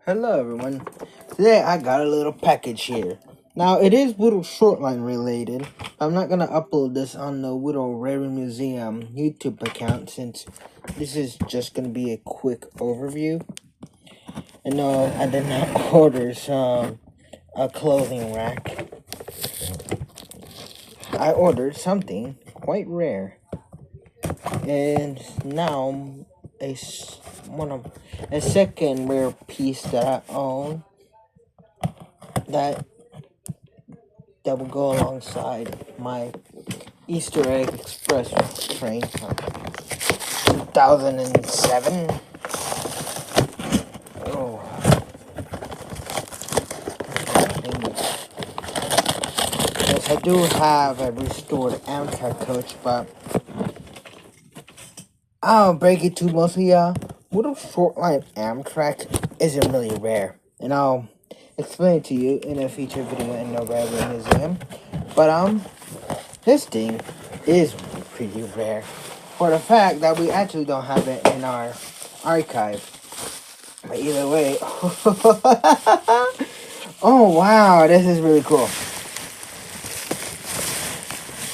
Hello everyone. Today I got a little package here. Now it is Whittle Shortline related. I'm not gonna upload this on the Whittle Railway Museum YouTube account since this is just gonna be a quick overview. And no, I did not order a clothing rack. I ordered something quite rare. And now a second rare piece that I own that will go alongside my Easter Egg Express train from 2007. Oh, yes, I do have a restored Amtrak coach, but I'll break it to most of y'all. Whittle Shortline Amtrak isn't really rare, and I'll explain it to you in a feature video in the Railway Museum. But this thing is pretty rare, for the fact that we actually don't have it in our archive. But either way, oh wow, this is really cool.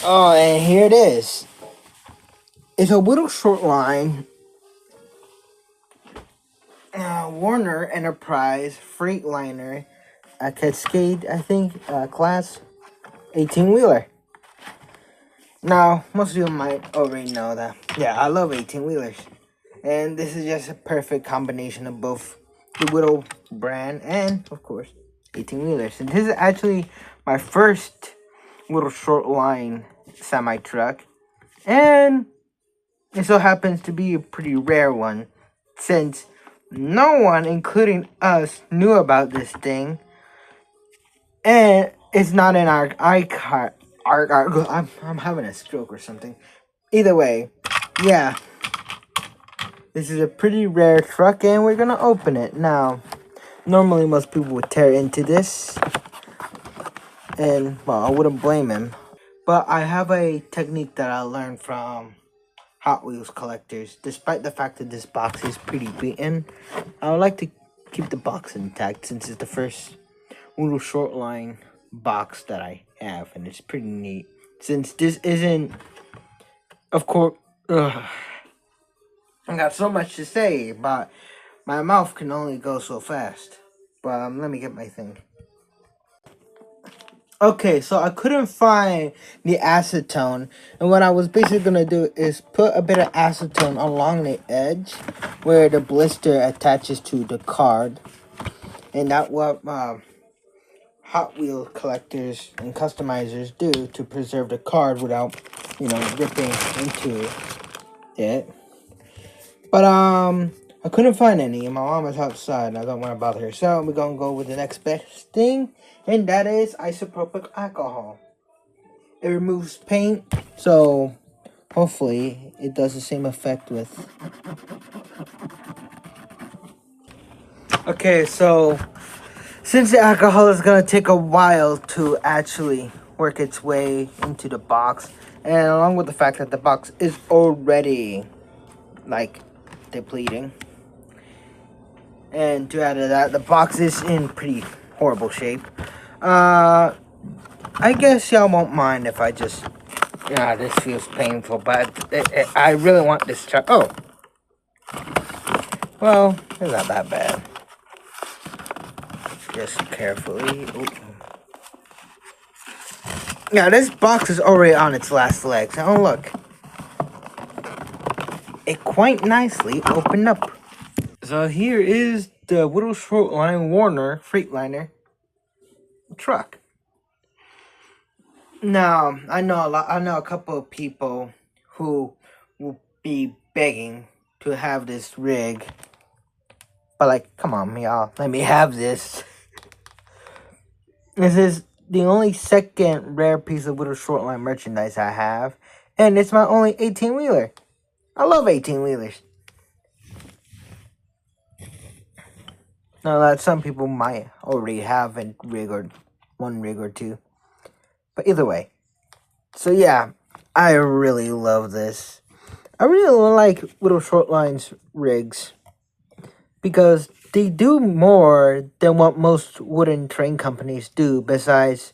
Oh, and here it is. It's a Whittle Shortline Werner Enterprise Freightliner, a Cascade, I think, class 18-wheeler. Now, most of you might already know that. Yeah, I love 18-wheelers. And this is just a perfect combination of both the Whittle brand and, of course, 18-wheelers. And this is actually my first Whittle Shortline semi-truck. And it so happens to be a pretty rare one, since no one, including us, knew about this thing. And it's not in our archive. I'm having a stroke or something. Either way, yeah. This is a pretty rare truck, and we're gonna open it. Now, normally most people would tear into this. And, well, I wouldn't blame him. But I have a technique that I learned from Hot Wheels collectors. Despite the fact that this box is pretty beaten, I would like to keep the box intact since it's the first Whittle Shortline box that I have, and it's pretty neat. Since this isn't, of course, I got so much to say, but my mouth can only go so fast. But let me get my thing. Okay, so I couldn't find the acetone, and what I was basically gonna do is put a bit of acetone along the edge where the blister attaches to the card, and that's what Hot Wheel collectors and customizers do to preserve the card without, ripping into it. But I couldn't find any, and my mom is outside, and I don't want to bother her, so we're gonna go with the next best thing, and that is isopropyl alcohol. It removes paint, so hopefully it does the same effect with. Okay, so since the alcohol is gonna take a while to actually work its way into the box, and along with the fact that the box is already depleting, and to add to that, the box is in pretty horrible shape. I guess y'all won't mind if I just, this feels painful, but I really want this truck. Oh, well, it's not that bad. Just carefully. Ooh. Yeah, this box is already on its last legs. Oh, look. It quite nicely opened up. So here is the Whittle Shortline Werner Freightliner truck. Now, I know a couple of people who will be begging to have this rig. But, come on, y'all. Let me have this. This is the only second rare piece of Whittle Shortline merchandise I have. And it's my only 18-wheeler. I love 18-wheelers. Now that some people might already have a rig or one rig or two. But either way. So yeah, I really love this. I really like Whittle Shortline's rigs. because they do more than what most wooden train companies do besides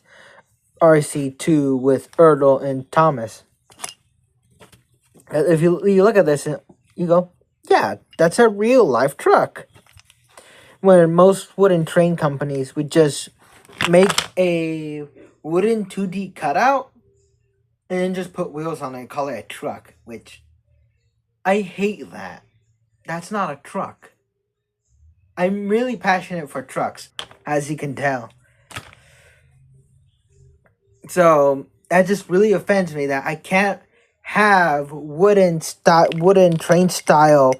RC2 with Ertl and Thomas. If you look at this, you go, yeah, that's a real life truck. When most wooden train companies would just make a wooden 2D cutout and then just put wheels on it and call it a truck, which I hate that. That's not a truck. I'm really passionate for trucks, as you can tell. So that just really offends me that I can't have wooden train style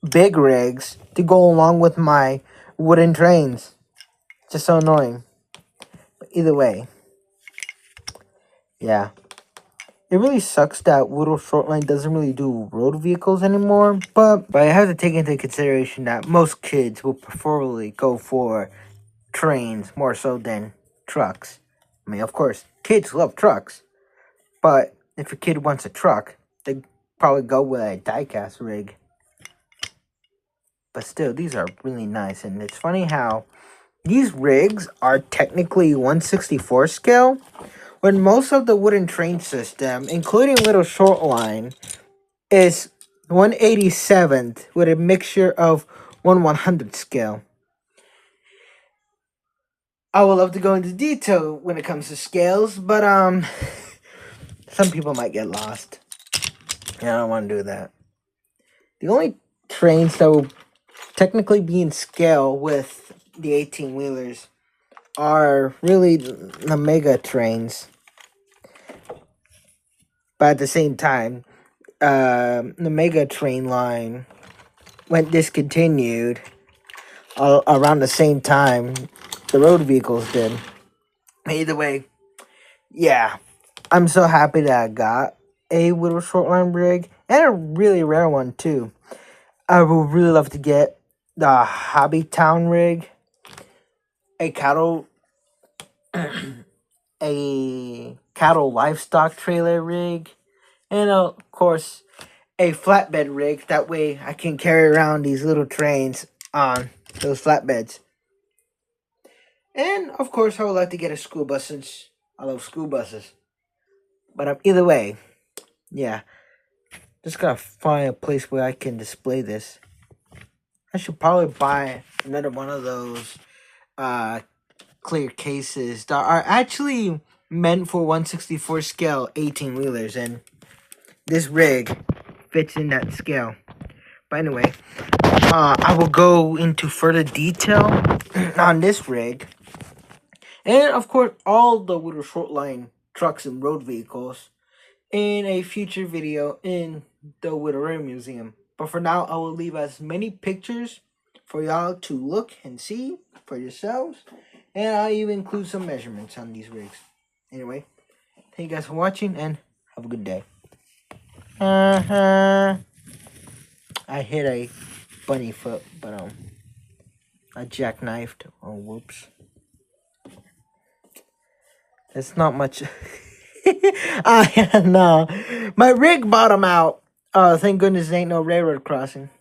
big rigs to go along with my wooden trains. Just so annoying. But either way, yeah. It really sucks that Whittle Shortline doesn't really do road vehicles anymore, but I have to take into consideration that most kids will preferably go for trains more so than trucks. I mean, of course, kids love trucks, but if a kid wants a truck, they probably go with a diecast rig. But still, these are really nice, and it's funny how these rigs are technically 1/64 scale, when most of the wooden train system, including Little Shortline, is 1/87th with a mixture of 1/100 scale. I would love to go into detail when it comes to scales, but some people might get lost. And I don't want to do that. The only trains that will technically be in scale with the 18-wheelers are really the mega trains. But at the same time, the mega train line went discontinued around the same time the road vehicles did. Either way, yeah, I'm so happy that I got a Whittle Shortline rig and a really rare one too. I would really love to get the Hobby Town rig, a cattle livestock trailer rig, and of course a flatbed rig. That way I can carry around these little trains on those flatbeds. And of course I would like to get a school bus since I love school buses. But either way, yeah, just gotta find a place where I can display this. I should probably buy another one of those clear cases that are actually meant for 1/64 scale 18-wheelers, and this rig fits in that scale. But anyway, I will go into further detail on this rig, and of course all the Whittle Shortline trucks and road vehicles in a future video in the Whittle Rail Museum. But for now, I will leave as many pictures for y'all to look and see for yourselves, and I'll even include some measurements on these rigs. Anyway, thank you guys for watching, and have a good day. I hit a bunny foot, but I jackknifed. Oh, whoops. It's not much. No, my rig bottomed out. Oh, thank goodness there ain't no railroad crossing.